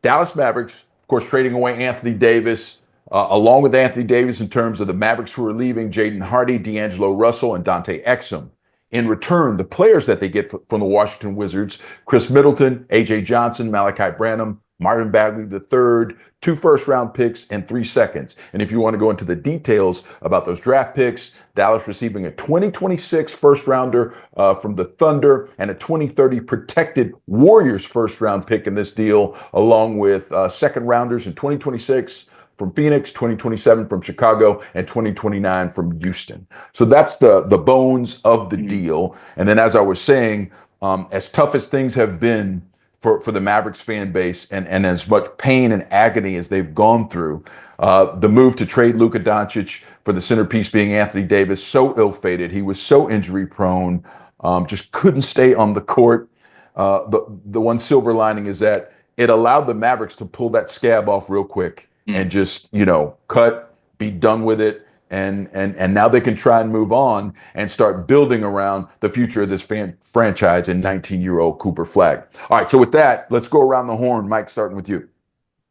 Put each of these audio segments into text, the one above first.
Dallas Mavericks, of course, trading away Anthony Davis, along with Anthony Davis in terms of the Mavericks who are leaving, Jaden Hardy, D'Angelo Russell, and Dante Exum. In return, the players that they get from the Washington Wizards, Khris Middleton, A.J. Johnson, Malaki Branham, Marvin Bagley III, 2 first-round picks, and 3 seconds. And if you want to go into the details about those draft picks, Dallas receiving a 2026 first-rounder from the Thunder and a 2030 protected Warriors first-round pick in this deal, along with second-rounders in 2026 from Phoenix, 2027 from Chicago, and 2029 from Houston. So that's the bones of the deal. And then, as I was saying, as tough as things have been for the Mavericks fan base and as much pain and agony as they've gone through, the move to trade Luka Doncic for the centerpiece being Anthony Davis, so ill-fated. He was so injury-prone, just couldn't stay on the court. The one silver lining is that it allowed the Mavericks to pull that scab off real quick and just, cut, be done with it. And now they can try and move on and start building around the future of this franchise in 19-year-old Cooper Flagg. All right, so with that, let's go around the horn. Mike, starting with you.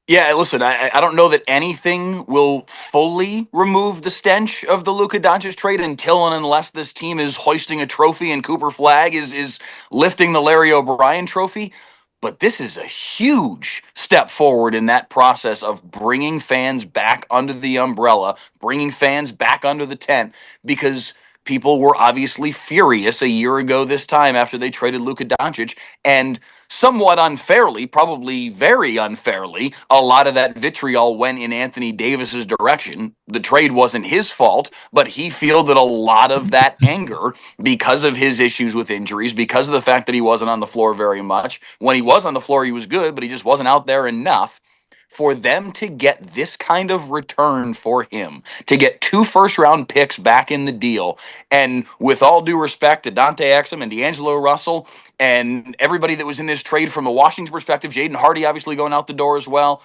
Yeah, listen, I don't know that anything will fully remove the stench of the Luka Doncic trade until and unless this team is hoisting a trophy and Cooper Flagg is lifting the Larry O'Brien trophy. But this is a huge step forward in that process of bringing fans back under the umbrella, bringing fans back under the tent, because people were obviously furious a year ago this time after they traded Luka Doncic, and somewhat unfairly, probably very unfairly, a lot of that vitriol went in Anthony Davis's direction. The trade wasn't his fault, but he fielded a lot of that anger because of his issues with injuries, because of the fact that he wasn't on the floor very much. When he was on the floor, he was good, but he just wasn't out there enough. For them to get this kind of return for him, to get 2 first-round picks back in the deal, and with all due respect to Dante Exum and D'Angelo Russell and everybody that was in this trade from a Washington perspective, Jaden Hardy obviously going out the door as well,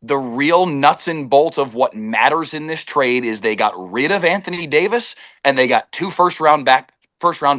the real nuts and bolts of what matters in this trade is they got rid of Anthony Davis and they got 2 first-round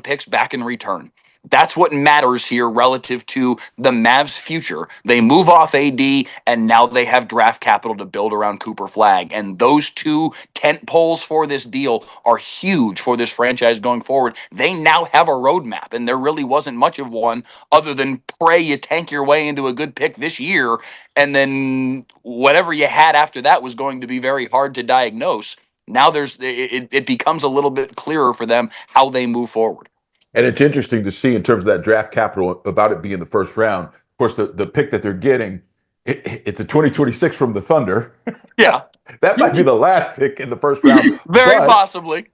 picks back in return. That's what matters here relative to the Mavs' future. They move off AD, and now they have draft capital to build around Cooper Flagg. And those 2 tent poles for this deal are huge for this franchise going forward. They now have a roadmap, and there really wasn't much of one other than pray you tank your way into a good pick this year, and then whatever you had after that was going to be very hard to diagnose. Now it becomes a little bit clearer for them how they move forward. And it's interesting to see in terms of that draft capital about it being the first round. Of course, the pick that they're getting, it's a 2026 from the Thunder. Yeah. That might be the last pick in the first round. Very possibly.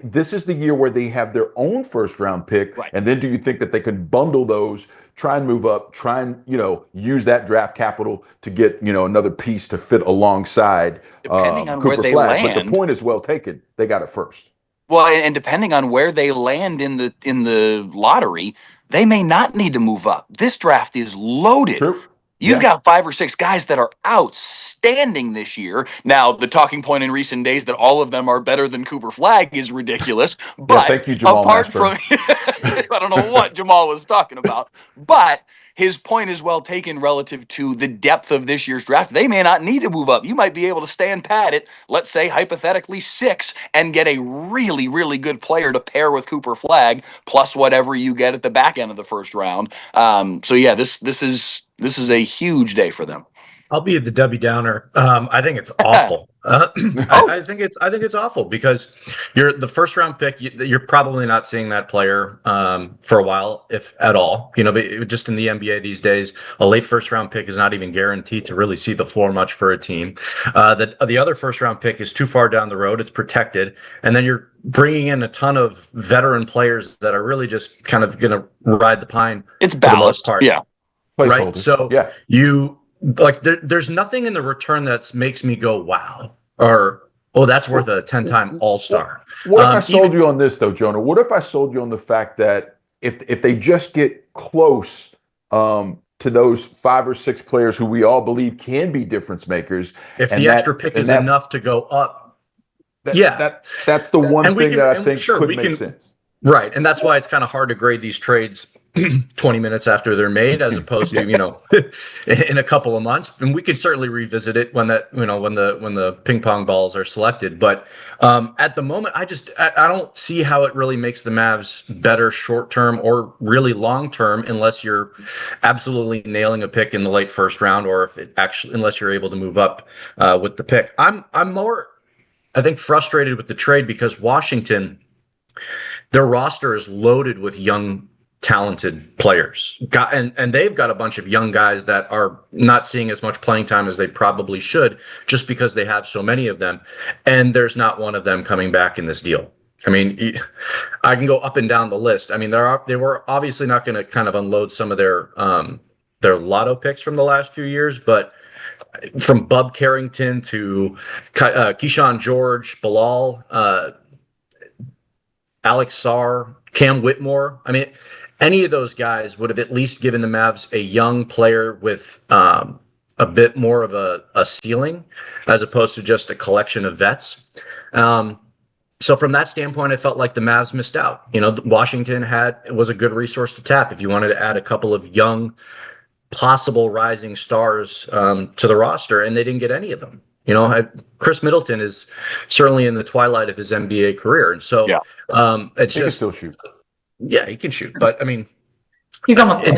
This is the year where they have their own first round pick. Right. And then do you think that they can bundle those, try and move up, try and, use that draft capital to get, another piece to fit alongside depending on Cooper where they Flagg. land. But the point is well taken. They got it first. Well, and depending on where they land in the lottery, they may not need to move up. This draft is loaded. True. You've got 5 or 6 guys that are outstanding this year. Now, the talking point in recent days that all of them are better than Cooper Flagg is ridiculous. But thank you, Jamal apart Mashburn. from, I don't know what Jamal was talking about, but his point is well taken relative to the depth of this year's draft. They may not need to move up. You might be able to stand pat at, let's say, hypothetically 6 and get a really, really good player to pair with Cooper Flagg, plus whatever you get at the back end of the first round. So yeah, this is a huge day for them. I'll be the Debbie Downer. I think it's awful. I think it's awful because you're the first round pick. You're probably not seeing that player for a while, if at all. But just in the NBA these days, a late first round pick is not even guaranteed to really see the floor much for a team. The other first round pick is too far down the road. It's protected, and then you're bringing in a ton of veteran players that are really just kind of going to ride the pine. It's balanced, yeah. Right. So there's nothing in the return that makes me go, wow, or, oh, that's worth a 10-time All-Star. What if I sold you on this, though, Jonah? What if I sold you on the fact that if they just get close to those 5 or 6 players who we all believe can be difference makers, if the extra pick is enough to go up, that's the one thing that I think could make sense. Right, and that's why it's kind of hard to grade these trades 20 minutes after they're made, as opposed to, in a couple of months. And we could certainly revisit it when the ping pong balls are selected. But at the moment, I don't see how it really makes the Mavs better short term or really long term, unless you're absolutely nailing a pick in the late first round, or unless you're able to move up with the pick. I'm more, I think, frustrated with the trade because Washington, their roster is loaded with young, talented players. And they've got a bunch of young guys that are not seeing as much playing time as they probably should, just because they have so many of them. And there's not one of them coming back in this deal. I mean, I can go up and down the list. I mean, they were obviously not going to kind of unload some of their lotto picks from the last few years, but from Bub Carrington to Keyshawn George, Bilal, Alex Sarr, Cam Whitmore. I mean, any of those guys would have at least given the Mavs a young player with a bit more of a ceiling, as opposed to just a collection of vets. So from that standpoint, I felt like the Mavs missed out. Washington was a good resource to tap if you wanted to add a couple of young, possible rising stars to the roster, and they didn't get any of them. Khris Middleton is certainly in the twilight of his NBA career, and so it's he just can still shoot. Yeah, he can shoot, but I mean, he's on the floor.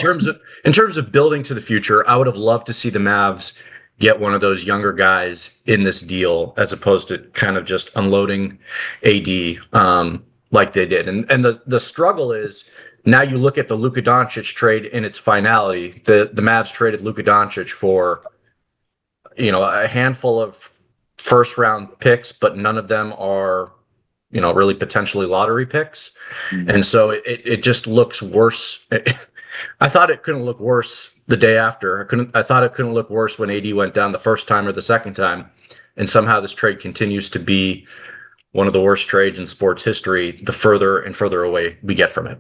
In terms of building to the future, I would have loved to see the Mavs get one of those younger guys in this deal, as opposed to kind of just unloading AD like they did. And the struggle is, now you look at the Luka Doncic trade in its finality. The Mavs traded Luka Doncic for a handful of first round picks, but none of them are really potentially lottery picks. Mm-hmm. And so it just looks worse. I thought it couldn't look worse the day after. I thought it couldn't look worse when AD went down the first time or the second time. And somehow this trade continues to be one of the worst trades in sports history, the further and further away we get from it.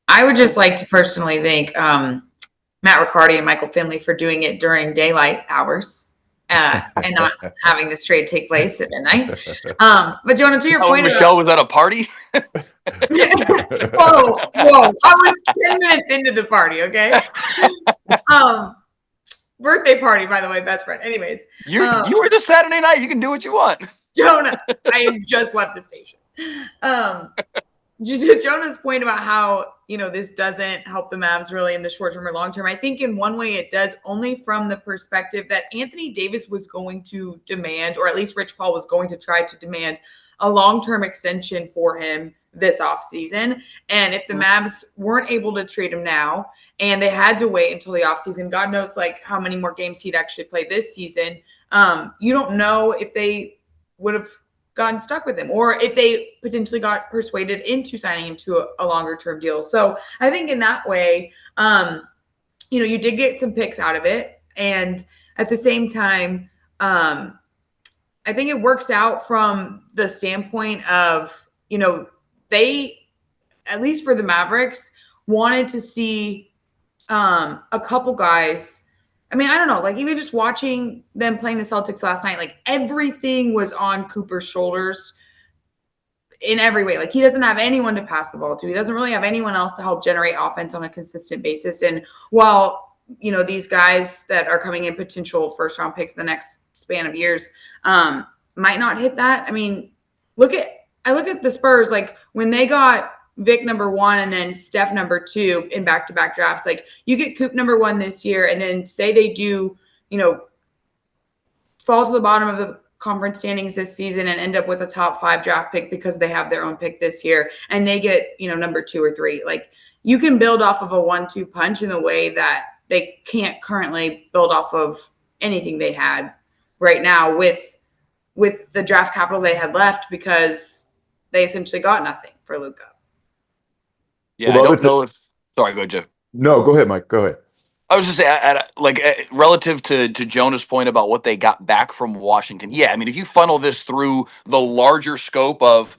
I would just like to personally thank Matt Riccardi and Michael Finley for doing it during daylight hours. And not having this trade take place at midnight. But Jonah, to your point, Michelle was at a party. whoa! I was 10 minutes into the party. Okay. Birthday party, by the way, best friend. Anyways, you were just Saturday night. You can do what you want. Jonah, I just left the station. Jonah's point about how this doesn't help the Mavs really in the short term or long term. I think in one way it does, only from the perspective that Anthony Davis was going to demand, or at least Rich Paul was going to try to demand, a long-term extension for him this offseason. And if the Mavs weren't able to trade him now, and they had to wait until the offseason, God knows how many more games he'd actually play this season, you don't know if they would have gotten stuck with him, or if they potentially got persuaded into signing him to a longer term deal. So I think in that way, you did get some picks out of it. And at the same time, I think it works out from the standpoint of, they, at least for the Mavericks, wanted to see a couple guys. I mean, I don't know, even just watching them playing the Celtics last night, everything was on Cooper's shoulders in every way. He doesn't have anyone to pass the ball to. He doesn't really have anyone else to help generate offense on a consistent basis. And while, these guys that are coming in potential first round picks the next span of years might not hit that. I mean, I look at the Spurs, when they got Vic number 1 and then Steph number 2 in back-to-back drafts. You get Coop number 1 this year, and then say they do, fall to the bottom of the conference standings this season and end up with a top 5 draft pick because they have their own pick this year, and they get, number 2 or 3. You can build off of a 1-2 punch in the way that they can't currently build off of anything they had right now with the draft capital they had left, because they essentially got nothing for Luka. Yeah, I don't know if. Sorry, go ahead, Jeff. No, go ahead, Mike. Go ahead. I was just saying, relative to Jonah's point about what they got back from Washington. Yeah, I mean, if you funnel this through the larger scope of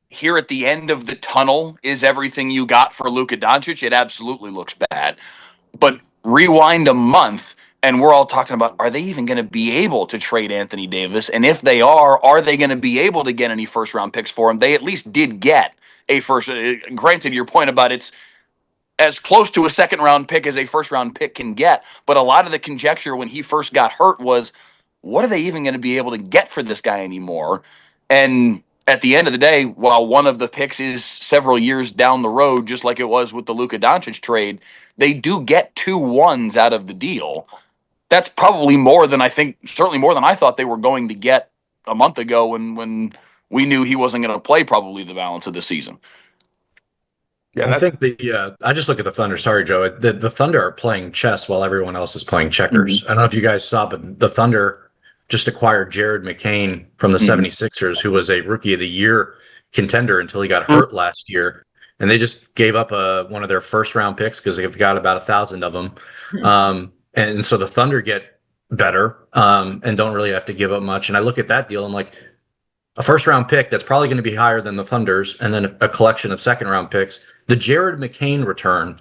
here at the end of the tunnel is everything you got for Luka Doncic, it absolutely looks bad. But rewind a month, and we're all talking about, are they even going to be able to trade Anthony Davis? And if they are they going to be able to get any first-round picks for him? They at least did get a first. Granted, your point about it's as close to a second round pick as a first round pick can get. But a lot of the conjecture when he first got hurt was, what are they even going to be able to get for this guy anymore? And at the end of the day, while one of the picks is several years down the road, just like it was with the Luka Doncic trade, they do get 2 ones out of the deal. That's probably more than certainly more than I thought they were going to get a month ago when we knew he wasn't going to play probably the balance of the season. Yeah, I think I just look at the Thunder. Sorry, Joe. The Thunder are playing chess while everyone else is playing checkers. Mm-hmm. I don't know if you guys saw, but the Thunder just acquired Jared McCain from the 76ers, who was a Rookie of the Year contender until he got hurt last year. And they just gave up one of their first round picks because they've got about 1,000 of them. And so the Thunder get better and don't really have to give up much. And I look at that deal and like a first round pick that's probably going to be higher than the Thunder's, and then a collection of second round picks. The Jared McCain return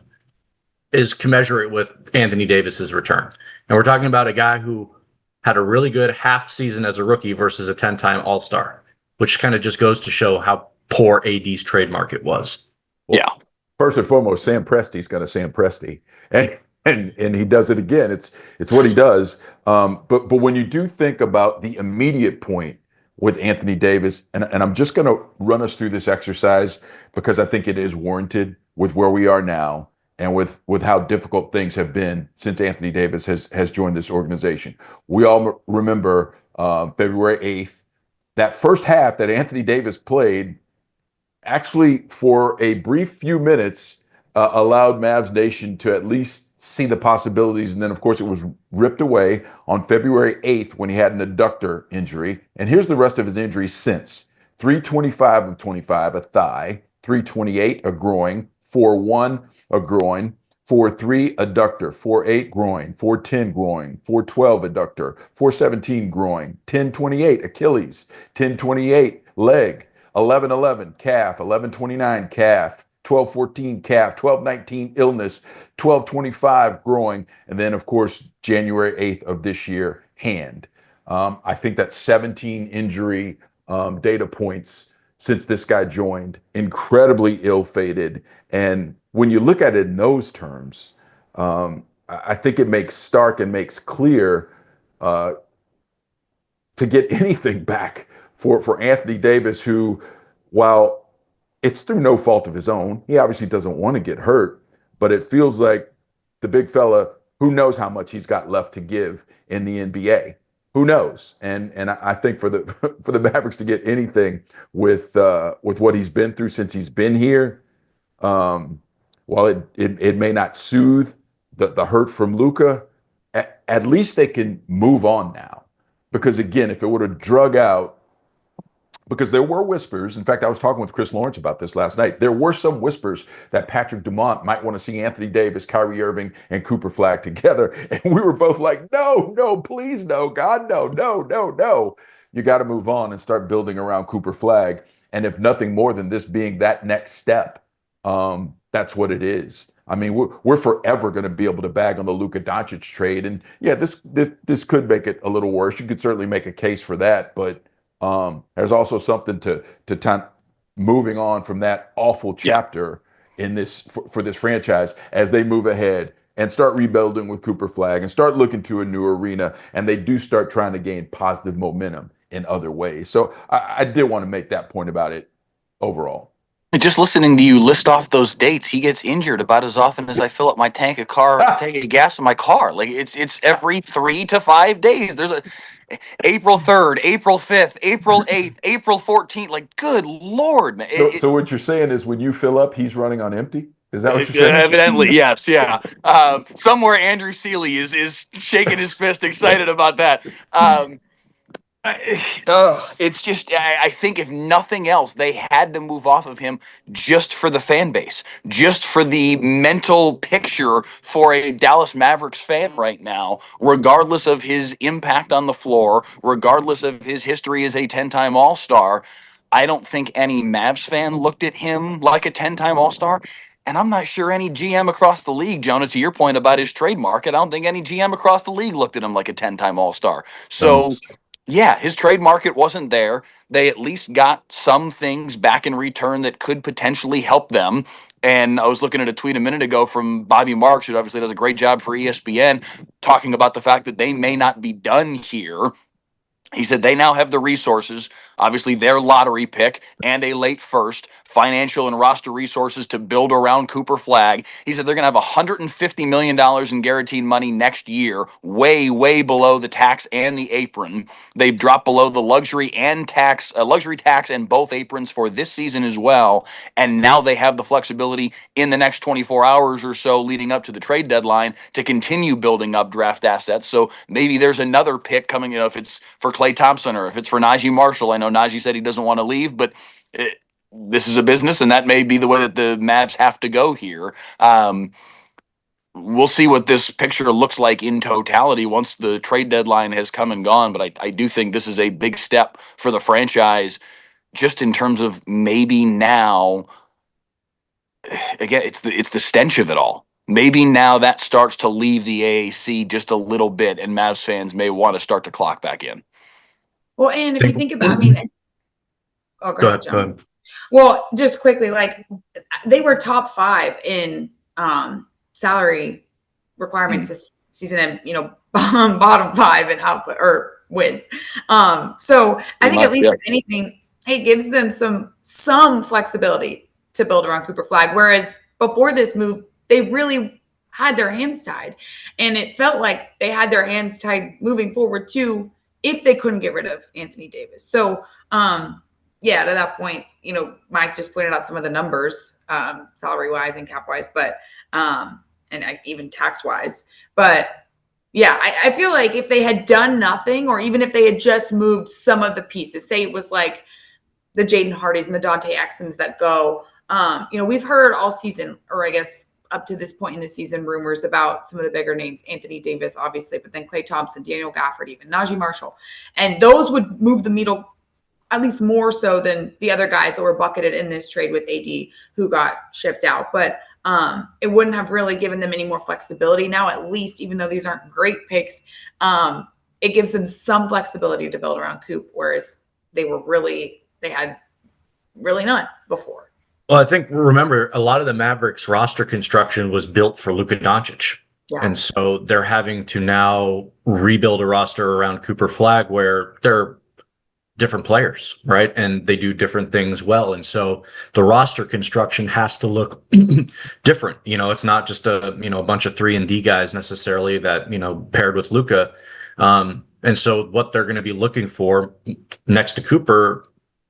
is commensurate with Anthony Davis's return. And we're talking about a guy who had a really good half season as a rookie versus a 10-time All-Star, which kind of just goes to show how poor AD's trade market was. Well, yeah. First and foremost, Sam Presti's got a Sam Presti. And he does it again. It's what he does. But when you do think about the immediate point with Anthony Davis, and I'm just going to run us through this exercise because I think it is warranted with where we are now and with how difficult things have been since Anthony Davis has joined this organization. We all remember February 8th, that first half that Anthony Davis played, actually for a brief few minutes, allowed Mavs Nation to at least see the possibilities. And then, of course, it was ripped away on February 8th when he had an adductor injury. And here's the rest of his injuries since. 325 of 25, a thigh. 328, a groin. 4-1, a groin. 4-3, adductor. 4-8, groin. 4-10, groin. 4-12, adductor. 4-17, groin. 10-28, Achilles. 10-28, leg. 11-11, calf. 11-29, calf. 12-14 calf, 12-19 illness, 12-25 growing, and then, of course, January 8th of this year, hand. I think that's 17 injury data points since this guy joined, incredibly ill-fated. And when you look at it in those terms, I think it makes stark and makes clear to get anything back for Anthony Davis, who, while it's through no fault of his own, he obviously doesn't want to get hurt, but it feels like the big fella, who knows how much he's got left to give in the NBA. Who knows? And I think for the Mavericks to get anything with what he's been through since he's been here, while it may not soothe the hurt from Luka, at least they can move on now. Because again, if it would have drug out, because there were whispers. In fact, I was talking with Chris Lawrence about this last night. There were some whispers that Patrick Dumont might want to see Anthony Davis, Kyrie Irving, and Cooper Flag together. And we were both like, no, please, no, God, no. You got to move on and start building around Cooper Flag. And if nothing more than this being that next step, that's what it is. I mean, we're forever going to be able to bag on the Luka Doncic trade. And yeah, this could make it a little worse. You could certainly make a case for that, but there's also something to moving on from that awful chapter in this for this franchise as they move ahead and start rebuilding with Cooper Flag and start looking to a new arena, and they do start trying to gain positive momentum in other ways. So I did want to make that point about it overall. Just listening to you list off those dates, he gets injured about as often as I fill up my tank of gas in my car. Like it's every 3 to 5 days. There's a April 3rd, April 5th, April 8th, April 14th. Like, good Lord, man. So what you're saying is when you fill up, he's running on empty? Is that what you're saying? Evidently, yes, yeah. Somewhere Andrew Seeley is shaking his fist excited about that. It's just, I think if nothing else, they had to move off of him just for the fan base, just for the mental picture for a Dallas Mavericks fan right now, regardless of his impact on the floor, regardless of his history as a 10-time All-Star. I don't think any Mavs fan looked at him like a 10-time All-Star. And I'm not sure any GM across the league, Jonah, to your point about his trade market, I don't think any GM across the league looked at him like a 10-time All-Star. So... yeah, his trade market wasn't there. They at least got some things back in return that could potentially help them. And I was looking at a tweet a minute ago from Bobby Marks, who obviously does a great job for ESPN, talking about the fact that they may not be done here. He said they now have the resources, obviously their lottery pick and a late first, financial and roster resources to build around Cooper Flagg. He said they're going to have $150 million in guaranteed money next year, way, way below the tax and the apron. They've dropped below the luxury tax and both aprons for this season as well. And now they have the flexibility in the next 24 hours or so leading up to the trade deadline to continue building up draft assets. So maybe there's another pick coming, if it's for Klay Thompson or if it's for Najee Marshall. I know Najee said he doesn't want to leave, but this is a business, and that may be the way that the Mavs have to go here. We'll see what this picture looks like in totality once the trade deadline has come and gone. But I do think this is a big step for the franchise, just in terms of maybe now. Again, it's the stench of it all. Maybe now that starts to leave the AAC just a little bit, and Mavs fans may want to start to clock back in. Well, and if you think about, go ahead, John. Well, just quickly, they were top 5 in salary requirements this season, and bottom 5 in output or wins. So I think at least if anything, it gives them some flexibility to build around Cooper Flagg. Whereas before this move, they really had their hands tied, and it felt like they had their hands tied moving forward too, if they couldn't get rid of Anthony Davis. So, to that point, Mike just pointed out some of the numbers, salary wise and cap wise, but, even tax wise. But I feel like if they had done nothing, or even if they had just moved some of the pieces, say it was like the Jaden Hardys and the Dante Exums that go, we've heard all season, or I guess up to this point in the season, rumors about some of the bigger names, Anthony Davis, obviously, but then Klay Thompson, Daniel Gafford, even Najee Marshall. And those would move the needle at least more so than the other guys that were bucketed in this trade with AD who got shipped out. But it wouldn't have really given them any more flexibility. Now, at least, even though these aren't great picks, it gives them some flexibility to build around Coop, whereas they had really none before. Well, I think, remember, a lot of the Mavericks roster construction was built for Luka Doncic. Yeah. And so they're having to now rebuild a roster around Cooper Flagg where they're different players, right? And they do different things well. And so the roster construction has to look different. It's not just a bunch of 3-and-D guys necessarily that, paired with Luka. And so what they're going to be looking for next to Cooper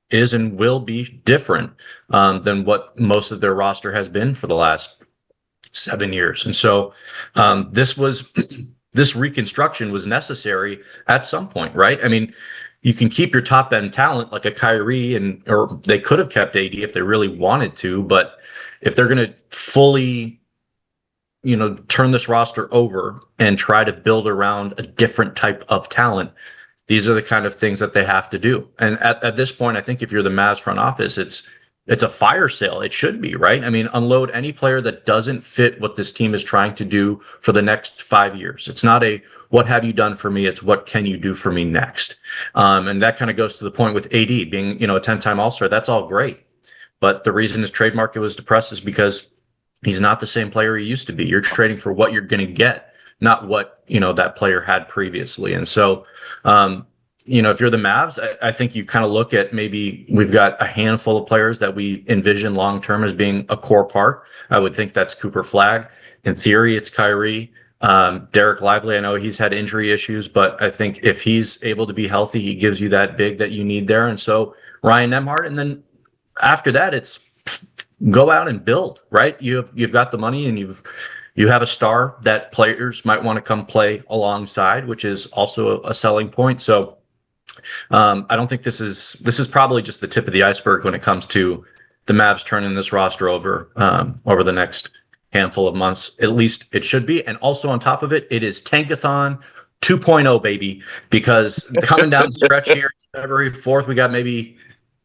is and will be different than what most of their roster has been for the last 7 years. And so this reconstruction was necessary at some point, right? I mean, you can keep your top end talent like a Kyrie, or they could have kept AD if they really wanted to, but if they're going to fully, turn this roster over and try to build around a different type of talent, these are the kind of things that they have to do. And at this point, I think if you're the Mavs front office, it's a fire sale. It should be, right? I mean, unload any player that doesn't fit what this team is trying to do for the next 5 years. It's not a what have you done for me? It's what can you do for me next? And that kind of goes to the point with AD being, a 10-time All-Star. That's all great. But the reason his trade market was depressed is because he's not the same player he used to be. You're trading for what you're going to get, not what, that player had previously. And so, if you're the Mavs, I think you kind of look at, maybe we've got a handful of players that we envision long-term as being a core part. I would think that's Cooper Flagg. In theory, it's Kyrie. Derek Lively, I know he's had injury issues, but I think if he's able to be healthy, he gives you that big that you need there. And so Ryan Nembhard, and then after that, it's go out and build, right? You've got the money, and you have a star that players might want to come play alongside, which is also a selling point. So I don't think this is probably just the tip of the iceberg when it comes to the Mavs turning this roster over the next handful of months. At least it should be. And also on top of it, it is Tankathon 2.0, baby, because coming down the stretch here, February 4th, we got maybe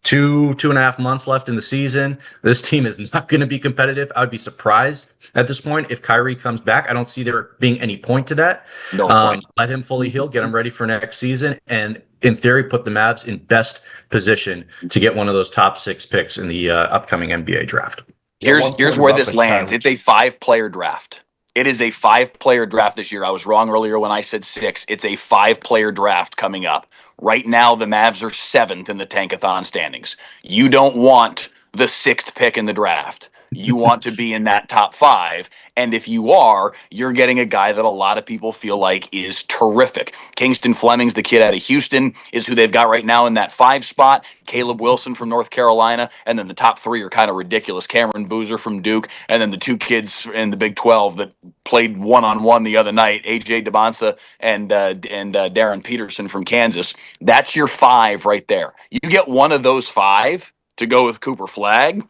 2.5 months left in the season. This team is not going to be competitive. I would be surprised at this point if Kyrie comes back. I don't see there being any point to that. No point. Let him fully heal, get him ready for next season, and in theory, put the Mavs in best position to get one of those top 6 picks in the upcoming NBA draft. Yeah, Here's one here's point where about this the lands. It's Kyrie. a 5-player draft. It is a 5-player draft this year. I was wrong earlier when I said 6. It's a 5-player draft coming up. Right now, the Mavs are 7th in the Tankathon standings. You don't want the 6th pick in the draft. You want to be in that top 5. And if you are, you're getting a guy that a lot of people feel like is terrific. Kingston Fleming's the kid out of Houston, is who they've got right now in that 5 spot. Caleb Wilson from North Carolina. And then the top 3 are kind of ridiculous. Cameron Boozer from Duke. And then the 2 kids in the Big 12 that played one-on-one the other night, AJ DeBonsa and Darren Peterson from Kansas. That's your 5 right there. You get one of those 5 to go with Cooper Flag,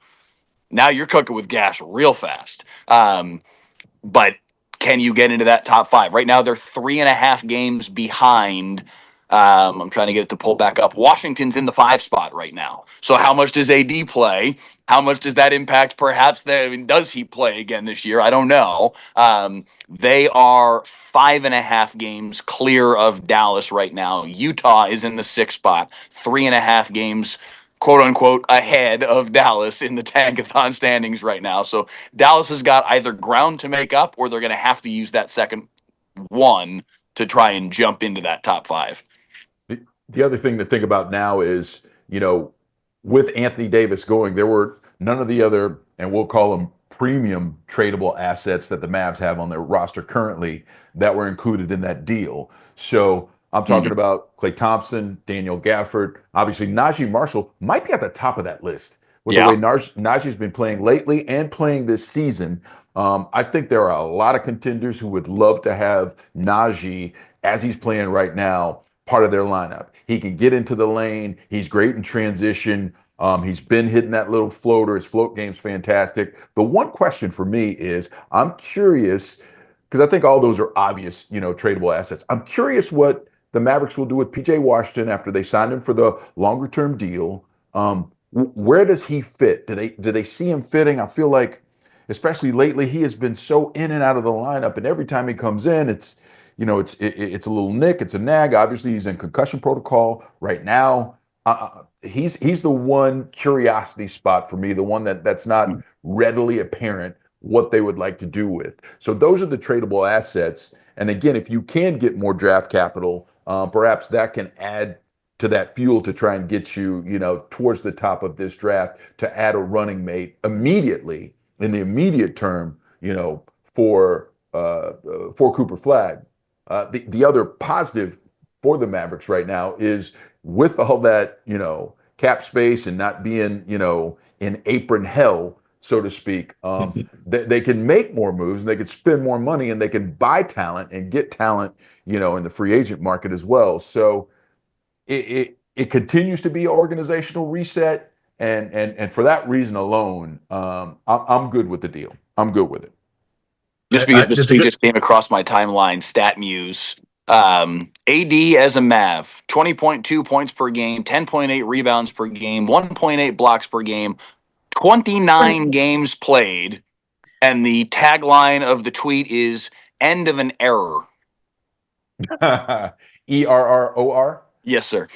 now you're cooking with gas real fast. But can you get into that top 5? Right now, they're 3.5 games behind. I'm trying to get it to pull back up. Washington's in the 5 spot right now. So how much does AD play? How much does that impact? Perhaps does he play again this year? I don't know. They are 5.5 games clear of Dallas right now. Utah is in the 6th spot, 3.5 games, quote unquote, ahead of Dallas in the Tankathon standings right now. So Dallas has got either ground to make up, or they're going to have to use that second one to try and jump into that top 5. The other thing to think about now is, with Anthony Davis going, there were none of the other, and we'll call them premium tradable assets that the Mavs have on their roster currently that were included in that deal. So I'm talking about Klay Thompson, Daniel Gafford, obviously Najee Marshall might be at the top of that list with the way Najee's been playing lately and playing this season. I think there are a lot of contenders who would love to have Najee, as he's playing right now, part of their lineup. He can get into the lane. He's great in transition. He's been hitting that little floater. His float game's fantastic. The one question for me is, I'm curious, because I think all those are obvious, tradable assets. I'm curious what the Mavericks will do with PJ Washington after they signed him for the longer term deal. Where does he fit? Do they see him fitting? I feel like, especially lately, he has been so in and out of the lineup, and every time he comes in, it's a little nick, it's a nag. Obviously, he's in concussion protocol right now. He's the one curiosity spot for me, the one that's not readily apparent what they would like to do with. So those are the tradable assets. And again, if you can get more draft capital, perhaps that can add to that fuel to try and get you, towards the top of this draft to add a running mate immediately in the immediate term, for Cooper Flag. The other positive for the Mavericks right now is, with all that, cap space and not being, in apron hell, so to speak, they can make more moves and they can spend more money and they can buy talent and get talent, in the free agent market as well. So it continues to be an organizational reset. And for that reason alone, I'm good with the deal. I'm good with it. Just because this tweet just came across my timeline, StatMuse. AD as a Mav, 20.2 points per game, 10.8 rebounds per game, 1.8 blocks per game, 29 games played. And the tagline of the tweet is "End of an error." ERROR? Yes, sir.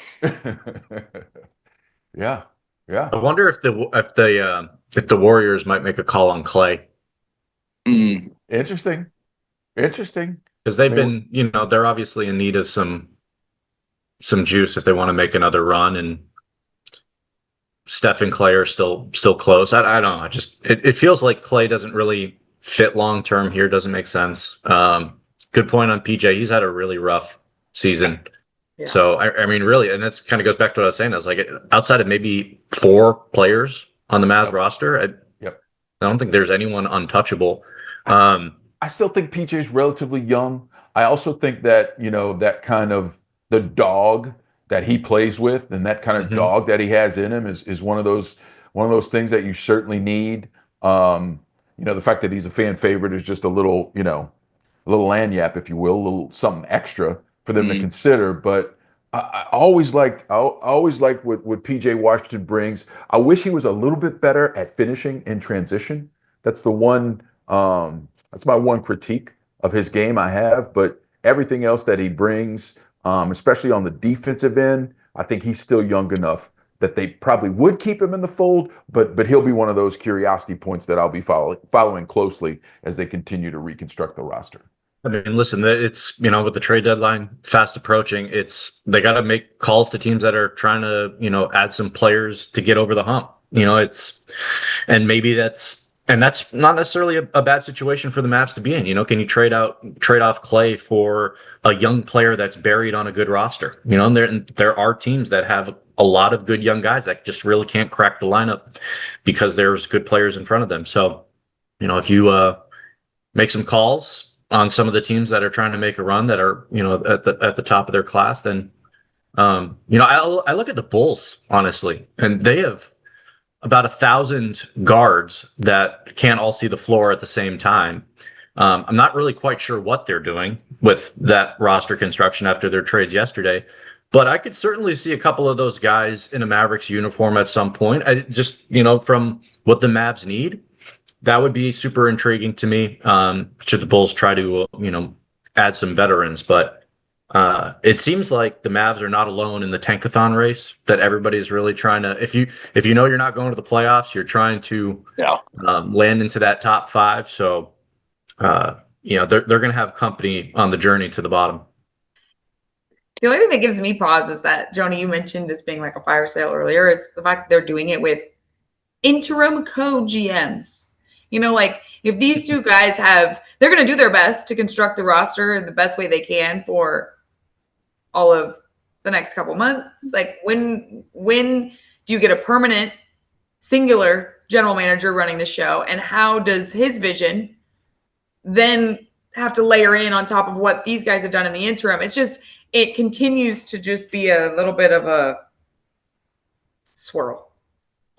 Yeah. I wonder if the Warriors might make a call on Klay. Interesting. Because they've been, they're obviously in need of some juice if they want to make another run, and Steph and Klay are still close. I don't know. It feels like Klay doesn't really fit long term here. Doesn't make sense. Good point on PJ. He's had a really rough season. Yeah. So I mean, really, and that's kind of goes back to what I was saying. I was like, outside of maybe 4 players on the Mavs roster, I don't think there's anyone untouchable. I still think PJ is relatively young. I also think that, that kind of the dog that he plays with and that kind of dog that he has in him is one of those things that you certainly need. The fact that he's a fan favorite is just a little lagniappe, if you will, a little something extra for them to consider. But I always liked what PJ Washington brings. I wish he was a little bit better at finishing in transition. That's the one. That's my one critique of his game I have. But everything else that he brings, especially on the defensive end, I think he's still young enough that they probably would keep him in the fold, but he'll be one of those curiosity points that I'll be following closely as they continue to reconstruct the roster. I mean, listen, it's, with the trade deadline fast approaching, they got to make calls to teams that are trying to, add some players to get over the hump. And maybe that's not necessarily a bad situation for the Mavs to be in. Can you trade off Clay for a young player that's buried on a good roster? And there are teams that have a lot of good young guys that just really can't crack the lineup because there's good players in front of them. So, if you make some calls on some of the teams that are trying to make a run that are, at the top of their class, then, I look at the Bulls, honestly, and they have about 1,000 guards that can't all see the floor at the same time. I'm not really quite sure what they're doing with that roster construction after their trades yesterday, but I could certainly see a couple of those guys in a Mavericks uniform at some point. I just, from what the Mavs need, that would be super intriguing to me. Should the Bulls try to, add some veterans, but it seems like the Mavs are not alone in the tankathon race, that everybody's really trying to, if you you're not going to the playoffs, you're trying to land into that top 5. So, they're going to have company on the journey to the bottom. The only thing that gives me pause is that, Joni, you mentioned this being like a fire sale earlier, is the fact that they're doing it with interim co-GMs. Like if these two guys they're going to do their best to construct the roster the best way they can for all of the next couple months. Like when do you get a permanent singular general manager running the show, and how does his vision then have to layer in on top of what these guys have done in the interim? It continues to just be a little bit of a swirl.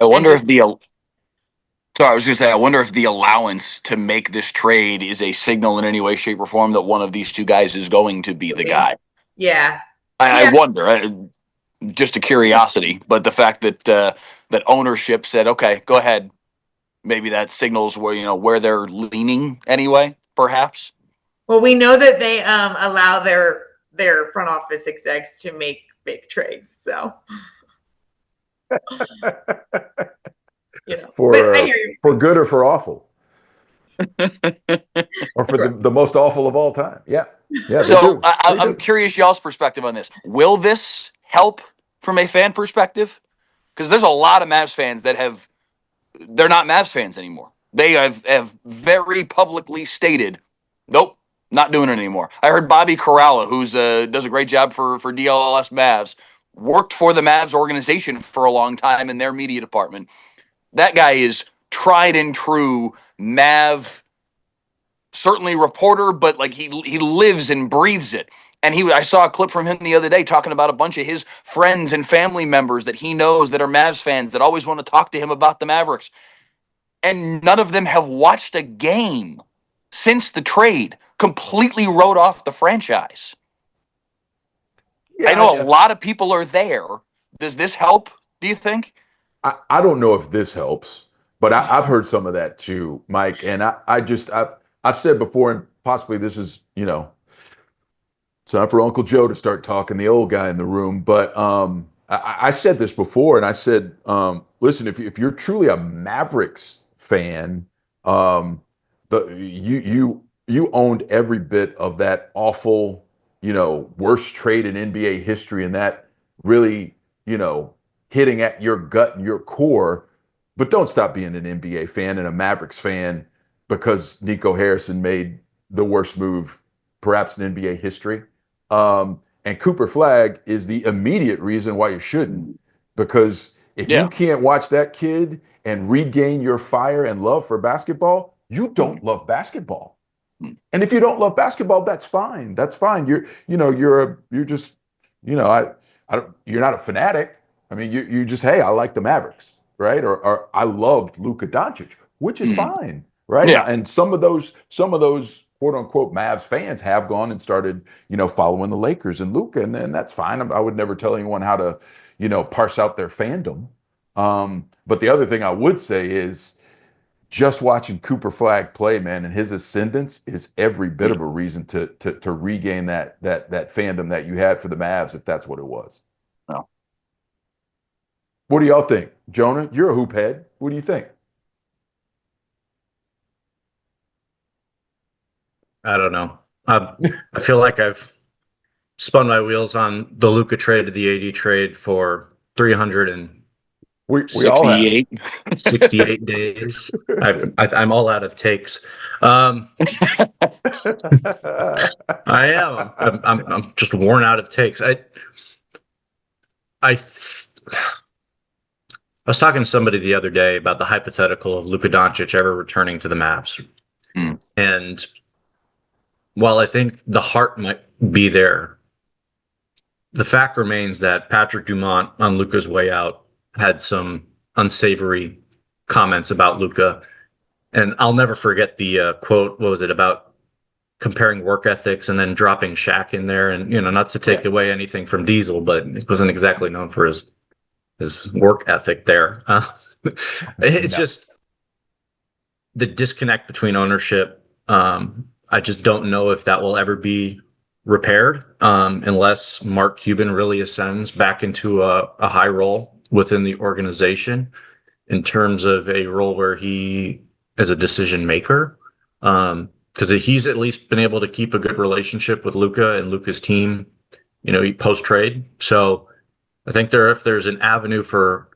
I wonder if I was going to say, I wonder if the allowance to make this trade is a signal in any way, shape, or form that one of these two guys is going to be the guy. Yeah. I wonder, just a curiosity, but the fact that that ownership said, okay, go ahead. Maybe that signals where they're leaning anyway, perhaps. Well, we know that they allow their front office execs to make big trades. So, for good or for awful, or for the most awful of all time. Yeah. So I'm curious y'all's perspective on this. Will this help from a fan perspective? Because there's a lot of Mavs fans that they're not Mavs fans anymore. They have very publicly stated, nope, not doing it anymore. I heard Bobby Corrala, who's does a great job for DLLS Mavs, worked for the Mavs organization for a long time in their media department. That guy is tried and true Mav, certainly reporter, but like he lives and breathes it. And I saw a clip from him the other day talking about a bunch of his friends and family members that he knows that are Mavs fans that always want to talk to him about the Mavericks. And none of them have watched a game since the trade. Completely wrote off the franchise. Yeah, I know a lot of people are there. Does this help, do you think? I don't know if this helps, but I've heard some of that too, Mike. And I've said before, and possibly this is, it's not for Uncle Joe to start talking, the old guy in the room. But I said this before, and I said, listen, if you're truly a Mavericks fan, you owned every bit of that awful, worst trade in NBA history, and that really, hitting at your gut and your core. But don't stop being an NBA fan and a Mavericks fan because Nico Harrison made the worst move perhaps in NBA history. And Cooper Flagg is the immediate reason why you shouldn't, because if you can't watch that kid and regain your fire and love for basketball, you don't love basketball. And if you don't love basketball, that's fine. That's fine. You're not a fanatic. I mean, you just, hey, I like the Mavericks, right? Or I loved Luka Doncic, which is fine, right? Yeah. And some of those quote unquote Mavs fans have gone and started, following the Lakers and Luka, and then that's fine. I would never tell anyone how to, parse out their fandom. But the other thing I would say is just watching Cooper Flagg play, man, and his ascendance is every bit of a reason to regain that fandom that you had for the Mavs, if that's what it was. What do y'all think? Jonah, you're a hoop head. What do you think? I don't know. I feel like I've spun my wheels on the Luka trade to the AD trade for 368 We all have. 68. days. I'm all out of takes. I am. I'm just worn out of takes. I was talking to somebody the other day about the hypothetical of Luka Doncic ever returning to the Mavs. And while I think the heart might be there, the fact remains that Patrick Dumont on Luka's way out had some unsavory comments about Luka. And I'll never forget the quote. What was it about comparing work ethics and then dropping Shaq in there? And, not to take away anything from Diesel, but he wasn't exactly known for his work ethic there. It's just the disconnect between ownership. I just don't know if that will ever be repaired unless Mark Cuban really ascends back into a high role within the organization in terms of a role where he is a decision maker. Because he's at least been able to keep a good relationship with Luka and Luka's team, post trade. So I think if there's an avenue for,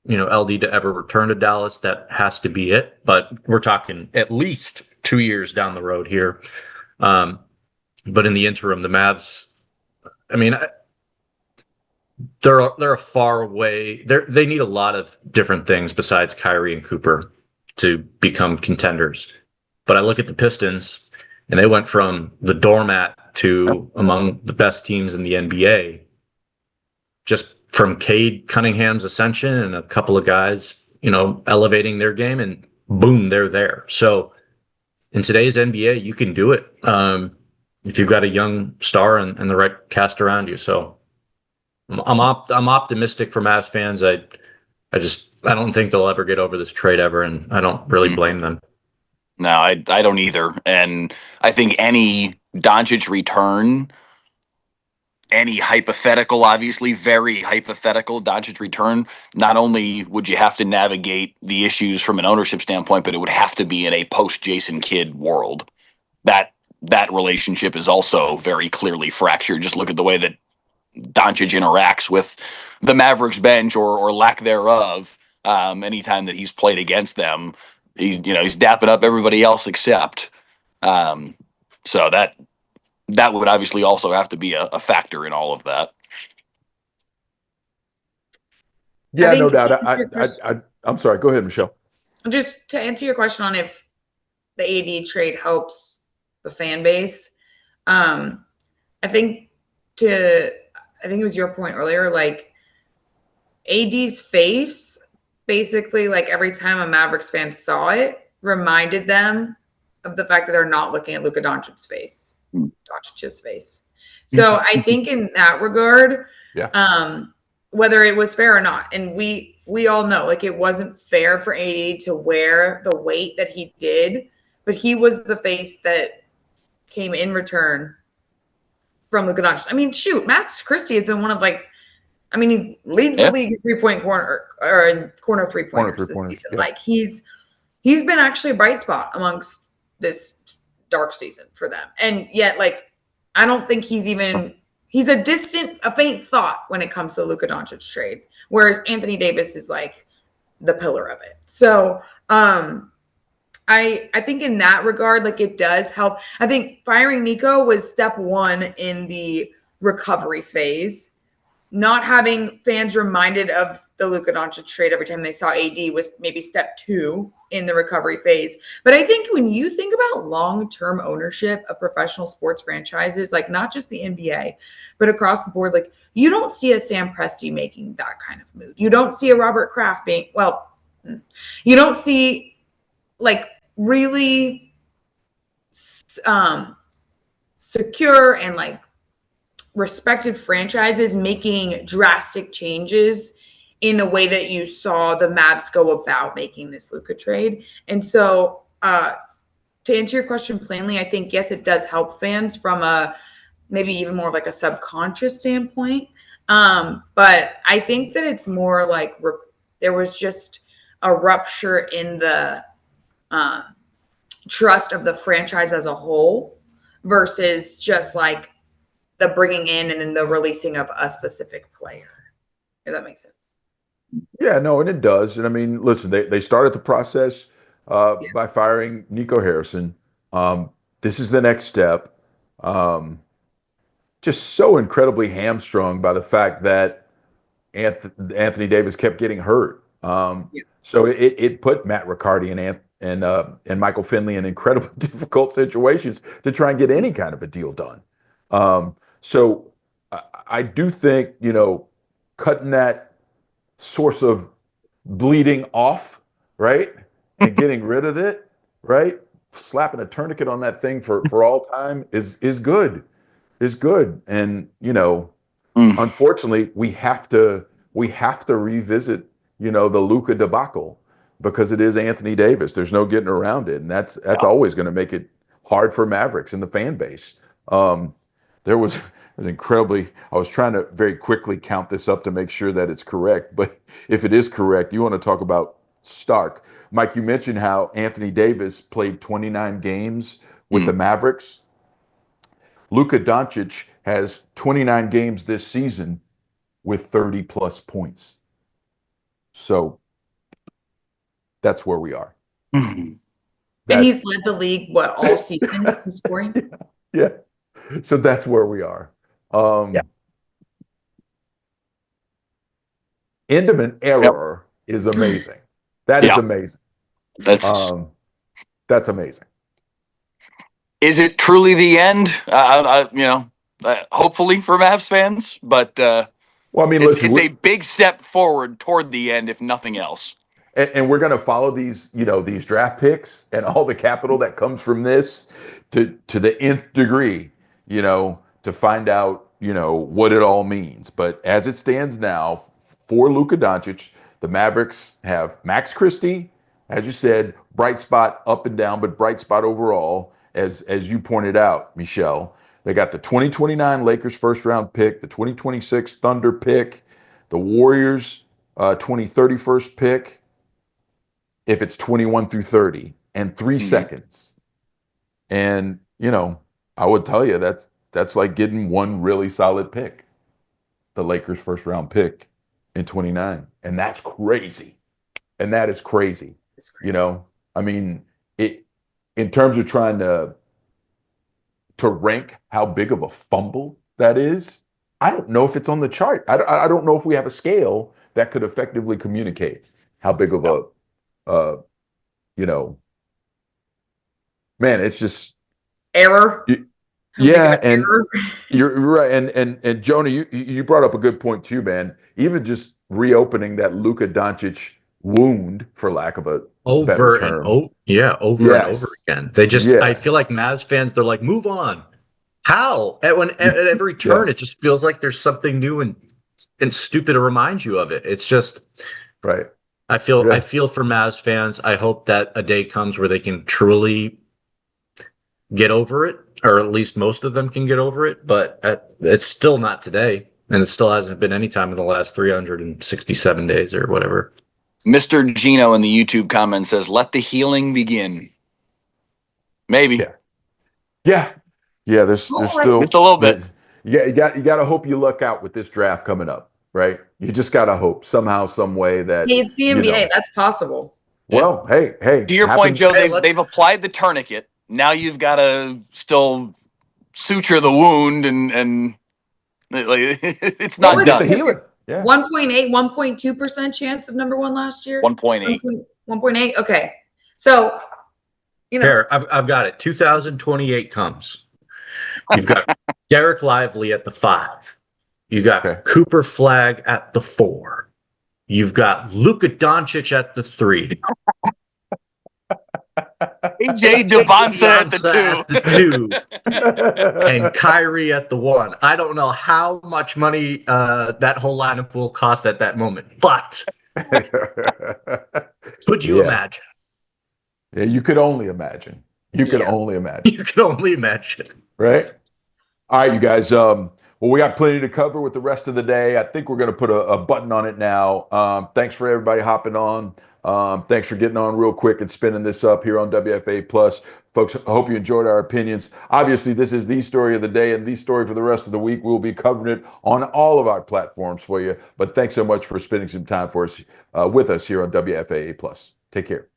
LD to ever return to Dallas, that has to be it. But we're talking at least 2 years down the road here. But in the interim, the Mavs, I mean, they're a far away. They need a lot of different things besides Kyrie and Cooper to become contenders. But I look at the Pistons, and they went from the doormat to among the best teams in the NBA, just from Cade Cunningham's ascension and a couple of guys, elevating their game, and boom, they're there. So in today's NBA, you can do it if you've got a young star and the right cast around you. So I'm optimistic for Mavs fans. I don't think they'll ever get over this trade ever, and I don't really blame them. No, I don't either. And I think any Doncic return, any hypothetical, obviously very hypothetical Doncic return, not only would you have to navigate the issues from an ownership standpoint, but it would have to be in a post-Jason Kidd world. That relationship is also very clearly fractured. Just look at the way that Doncic interacts with the Mavericks bench or lack thereof. Anytime that he's played against them, he's dapping up everybody else except. So that would obviously also have to be a factor in all of that. Yeah, no doubt. I'm sorry. Go ahead, Michelle. Just to answer your question on if the AD trade helps the fan base, I think it was your point earlier, like AD's face, basically, like every time a Mavericks fan saw it, reminded them of the fact that they're not looking at Luka Doncic's face. So I think in that regard, whether it was fair or not, and we all know, like, it wasn't fair for AD to wear the weight that he did, but he was the face that came in return from Luka Doncic. I mean, shoot, Max Christie has been one of he leads the league in three-point corner or in corner three-pointers this season. Yeah. Like he's been actually a bright spot amongst this dark season for them. And yet, like, I don't think he's a faint thought when it comes to the Luka Doncic trade, whereas Anthony Davis is like the pillar of it. So I think in that regard, like, it does help. I think firing Nico was step one in the recovery phase. Not having fans reminded of the Luka Doncic trade every time they saw AD was maybe step two in the recovery phase. But I think when you think about long-term ownership of professional sports franchises, like not just the NBA, but across the board, like you don't see a Sam Presti making that kind of move. You don't see a Robert Kraft you don't see like really secure and like respected franchises making drastic changes in the way that you saw the Mavs go about making this Luka trade. And so to answer your question plainly, I think, yes, it does help fans from a maybe even more of like a subconscious standpoint. But I think that it's more like there was just a rupture in the trust of the franchise as a whole versus just like the bringing in and then the releasing of a specific player. If that makes sense. Yeah, no, and it does. And I mean, listen, they started the process by firing Nico Harrison. This is the next step. Just so incredibly hamstrung by the fact that Anthony Davis kept getting hurt. So it put Matt Riccardi and Michael Finley in incredibly difficult situations to try and get any kind of a deal done. So I do think, cutting that source of bleeding off, right, and getting rid of it, right, slapping a tourniquet on that thing for all time is good. Is good. And unfortunately, we have to revisit, the Luka debacle because it is Anthony Davis. There's no getting around it, and that's always going to make it hard for Mavericks and the fan base. There was an incredibly. I was trying to very quickly count this up to make sure that it's correct, but if it is correct, you want to talk about stark. Mike, you mentioned how Anthony Davis played 29 games with the Mavericks. Luka Doncic has 29 games this season with 30 plus points. So that's where we are. And he's led the league, all season in scoring? Yeah. So that's where we are. End of an era is amazing. That is amazing. That's amazing. Is it truly the end? Hopefully for Mavs fans, but well, I mean, listen, it's a big step forward toward the end, if nothing else. And we're going to follow these, these draft picks and all the capital that comes from this to the nth degree, to find out, what it all means. But as it stands now, for Luka Doncic, the Mavericks have Max Christie, as you said, bright spot up and down, but bright spot overall. As you pointed out, Michelle, they got the 2029 Lakers first round pick, the 2026 Thunder pick, the Warriors 2031 pick, if it's 21 through 30, and 3 seconds. And, I would tell you that's like getting one really solid pick, the Lakers first round pick in 29. And that's crazy. And that is crazy. I mean, in terms of trying to rank how big of a fumble that is, I don't know if it's on the chart. I don't know if we have a scale that could effectively communicate how big of a, man, it's just error. And error. You're right. And Jonah, you brought up a good point too, man. Even just reopening that Luka Doncic wound, for lack of a better term. And over again. They just, I feel like Mavs fans, they're like, move on. How? At every turn, it just feels like there's something new and stupid to remind you of it. It's just right. I feel for Mavs fans. I hope that a day comes where they can truly get over it, or at least most of them can get over it. But it's still not today, and it still hasn't been any time in the last 367 days or whatever. Mr. Gino in the YouTube comment says, "Let the healing begin." Maybe. Yeah. There's still just a little bit. Yeah, you got to hope you luck out with this draft coming up, right? You just got to hope somehow, some way that it's the NBA. That's possible. Well, hey. To your point, Joe, they've applied the tourniquet. Now you've got to still suture the wound, and it's not done. The healing. 1.8, 1.2% chance of number one last year? 1.8. 1.8? Okay. So, Here, I've got it. 2028 comes. You've got Derek Lively at the 5. You got Cooper Flagg at the 4. You've got Luka Doncic at the 3. AJ Devonta at the 2. And Kyrie at the 1. I don't know how much money that whole lineup will cost at that moment, but could you imagine? Yeah, you could only imagine. You could only imagine. You could only imagine. Right? All right, you guys. Well, we got plenty to cover with the rest of the day. I think we're going to put a button on it now. Thanks for everybody hopping on. Thanks for getting on real quick and spinning this up here on WFA Plus. Folks, I hope you enjoyed our opinions. Obviously, this is the story of the day and the story for the rest of the week. We'll be covering it on all of our platforms for you. But thanks so much for spending some time for us with us here on WFAA Plus. Take care.